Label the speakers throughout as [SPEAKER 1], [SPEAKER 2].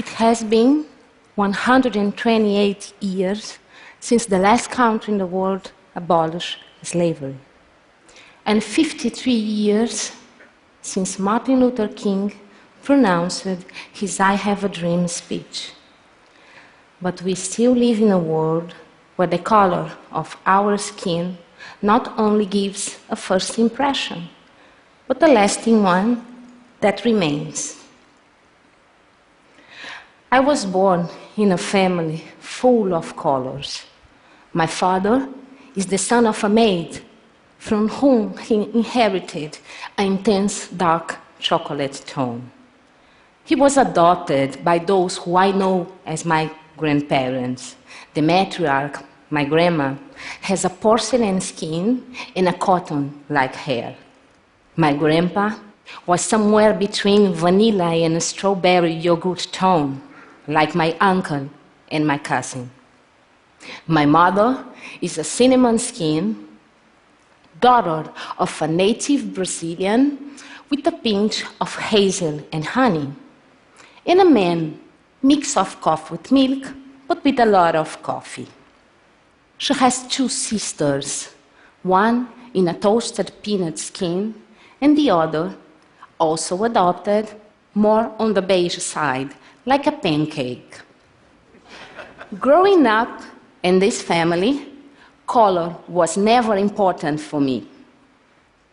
[SPEAKER 1] It has been 128 years since the last country in the world abolished slavery, and 53 years since Martin Luther King pronounced his I Have a Dream speech. But we still live in a world where the color of our skin not only gives a first impression, but a lasting one that remains. I was born in a family full of colors. My father is the son of a maid from whom he inherited an intense dark chocolate tone. He was adopted by those who I know as my grandparents. The matriarch, my grandma, has a porcelain skin and a cotton-like hair. My grandpa was somewhere between vanilla and a strawberry yogurt tone, like my uncle and my cousin. My mother is a cinnamon skin, daughter of a native Brazilian with a pinch of hazel and honey, and a man mix of coffee with milk, but with a lot of coffee. She has two sisters, one in a toasted peanut skin, and the other, also adopted, more on the beige side, like a pancake. Growing up in this family, color was never important for me.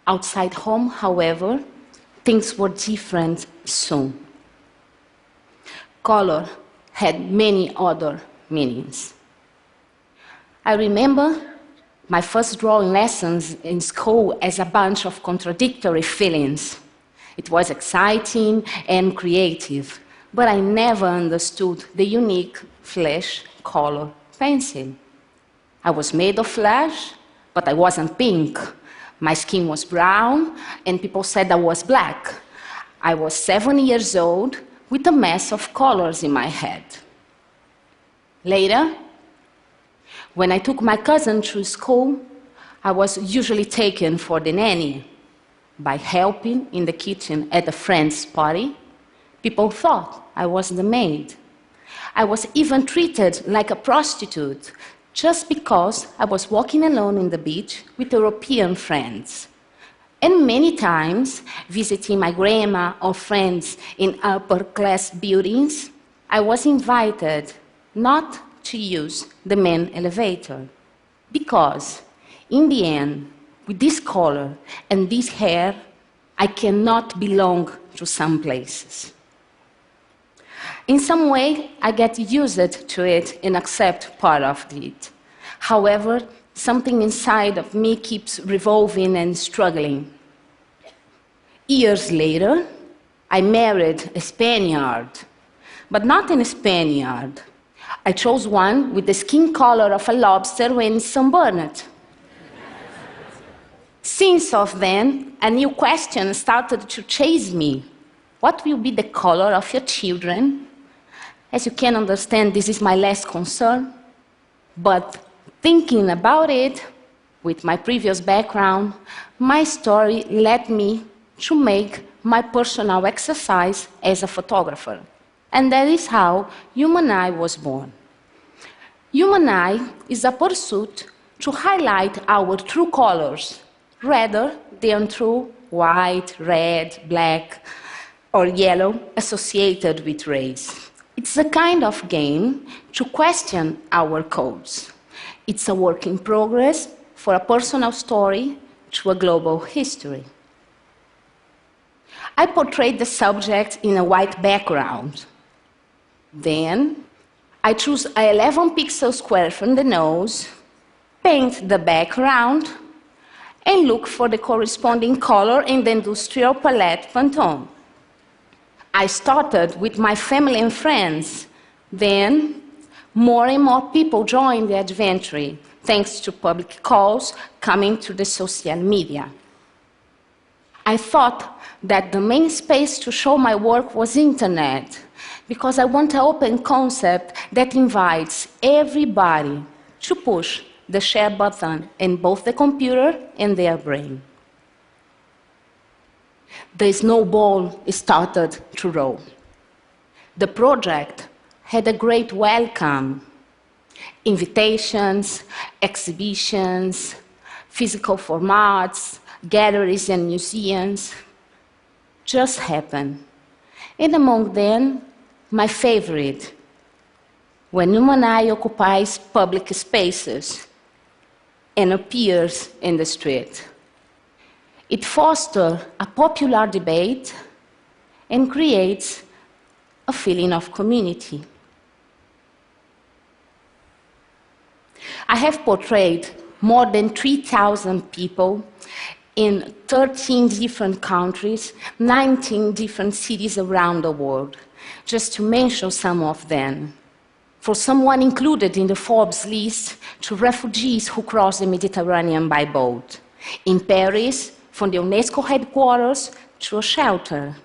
[SPEAKER 1] Outside home, however, things were different soon. Color had many other meanings. I remember my first drawing lessons in school as a bunch of contradictory feelings. It was exciting and creative, but I never understood the unique flesh color pencil. I was made of flesh, but I wasn't pink. My skin was brown, and people said I was black. I was 7 years old with a mess of colors in my head. Later, when I took my cousin through school, I was usually taken for the nanny. By helping in the kitchen at a friend's party, people thought I was the maid. I was even treated like a prostitute just because I was walking alone in the beach with European friends. And many times, visiting my grandma or friends in upper-class buildings, I was invited not to use the main elevator. Because, in the end, with this color and this hair, I cannot belong to some places. In some way, I get used to it and accept part of it. However, something inside of me keeps revolving and struggling. Years later, I married a Spaniard, but not a Spaniard. I chose one with the skin color of a lobster when sunburned. Since of then, a new question started to chase me. What will be the color of your children? As you can understand, this is my last concern. But thinking about it, with my previous background, my story led me to make my personal exercise as a photographer. And that is how Human Eye was born. Human Eye is a pursuit to highlight our true colors, rather than through white, red, black, or yellow associated with race. It's a kind of game to question our codes. It's a work in progress for a personal story to a global history. I portrayed the subject in a white background. Then, I choose an 11-pixel square from the nose, paint the background, and look for the corresponding color in the industrial palette Pantone. I started with my family and friends. Then, more and more people joined the adventure, thanks to public calls coming to the social media. I thought that the main space to show my work was internet, because I want an open concept that invites everybody to push the share button in both the computer and their brain. The snowball started to roll. The project had a great welcome. Invitations, exhibitions, physical formats, galleries and museums just happened. And among them, my favorite, when Human Eye occupies public spaces and appears in the street. It fosters a popular debate and creates a feeling of community. I have portrayed more than 3,000 people in 13 different countries, 19 different cities around the world, just to mention some of them. For someone included in the Forbes list, to refugees who cross the Mediterranean by boat. In Paris, from the UNESCO headquarters to a shelter.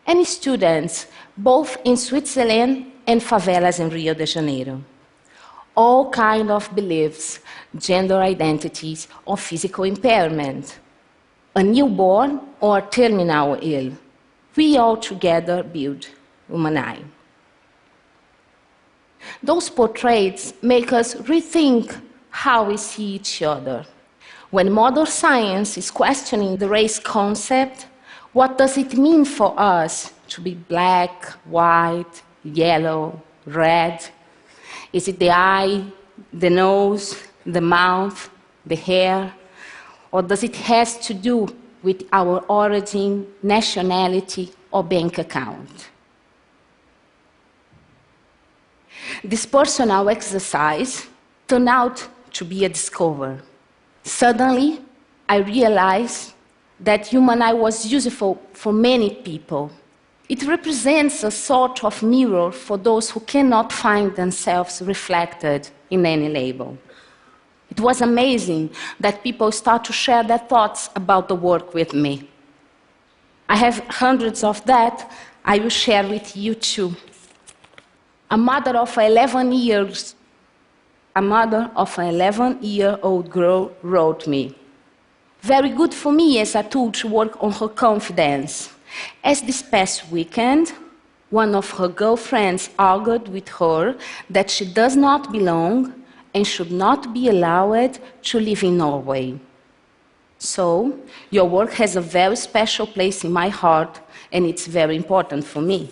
[SPEAKER 1] And students, both in Switzerland and favelas in Rio de Janeiro. All kinds of beliefs, gender identities, or physical impairment. A newborn or terminal ill. We all together build Human Eye. Those portraits make us rethink how we see each other. When modern science is questioning the race concept, what does it mean for us to be black, white, yellow, red? Is it the eye, the nose, the mouth, the hair? Or does it have to do with our origin, nationality, or bank account? This personal exercise turned out to be a discovery. Suddenly, I realized that Human Eye was useful for many people. It represents a sort of mirror for those who cannot find themselves reflected in any label. It was amazing that people start to share their thoughts about the work with me. I have hundreds of that I will share with you too. A mother of an 11-year-old girl wrote me, "Very good for me as a tool to work on her confidence. As this past weekend, one of her girlfriends argued with her that she does not belong and should not be allowed to live in Norway. So, your work has a very special place in my heart, and it's very important for me."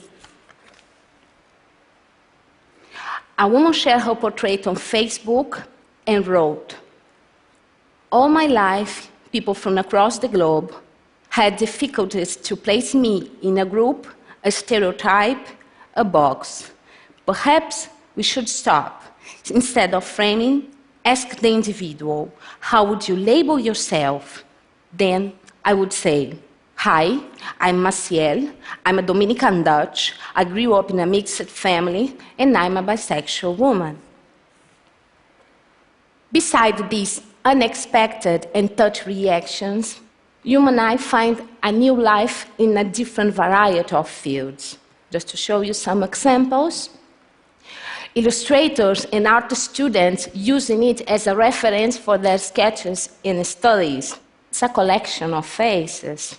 [SPEAKER 1] A woman shared her portrait on Facebook and wrote, "All my life, people from across the globe had difficulties to place me in a group, a stereotype, a box. Perhaps we should stop. Instead of framing, ask the individual, how would you label yourself? Then I would say, hi, I'm Maciel, I'm a Dominican Dutch, I grew up in a mixed family, and I'm a bisexual woman." Besides these unexpected and touch reactions, Human Eye find a new life in a different variety of fields. Just to show you some examples, illustrators and art students using it as a reference for their sketches and studies. It's a collection of faces.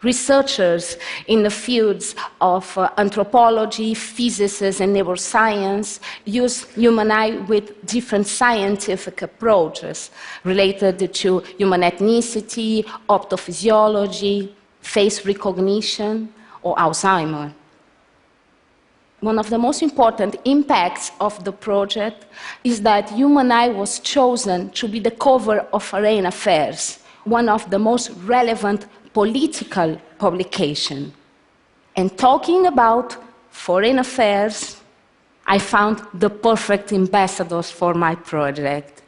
[SPEAKER 1] Researchers in the fields of anthropology, physics, and neuroscience use Human Eye with different scientific approaches related to human ethnicity, optophysiology, face recognition, or Alzheimer's. One of the most important impacts of the project is that Human Eye was chosen to be the cover of Foreign Affairs, one of the most relevant political publications. And talking about foreign affairs, I found the perfect ambassadors for my project.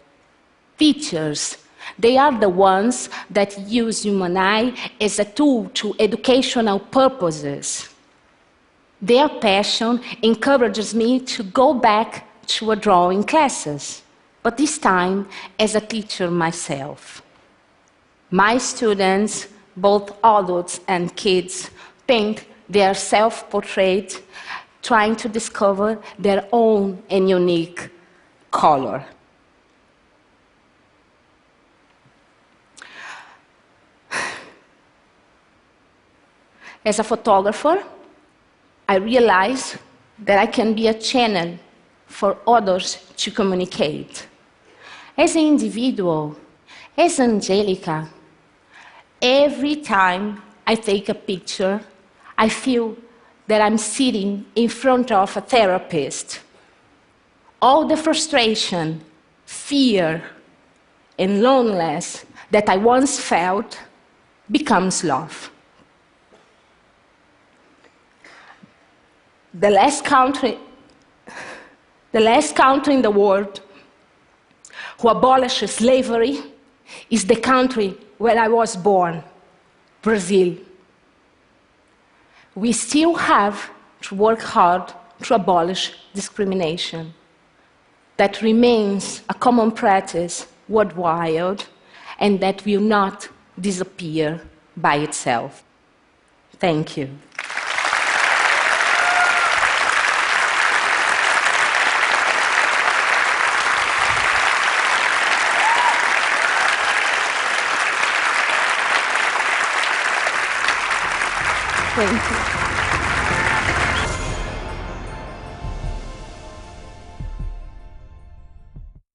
[SPEAKER 1] Teachers. They are the ones that use Human Eye as a tool to educational purposes. Their passion encourages me to go back to drawing classes, but this time as a teacher myself. My students, both adults and kids, paint their self-portrait, trying to discover their own and unique color. As a photographer, I realized that I can be a channel for others to communicate. As an individual, as Angelica, every time I take a picture, I feel that I'm sitting in front of a therapist. All the frustration, fear, and loneliness that I once felt becomes love. The last country in the world who abolished slavery is the country where I was born, Brazil. We still have to work hard to abolish discrimination. That remains a common practice worldwide, and that will not disappear by itself. Thank you. Thank you.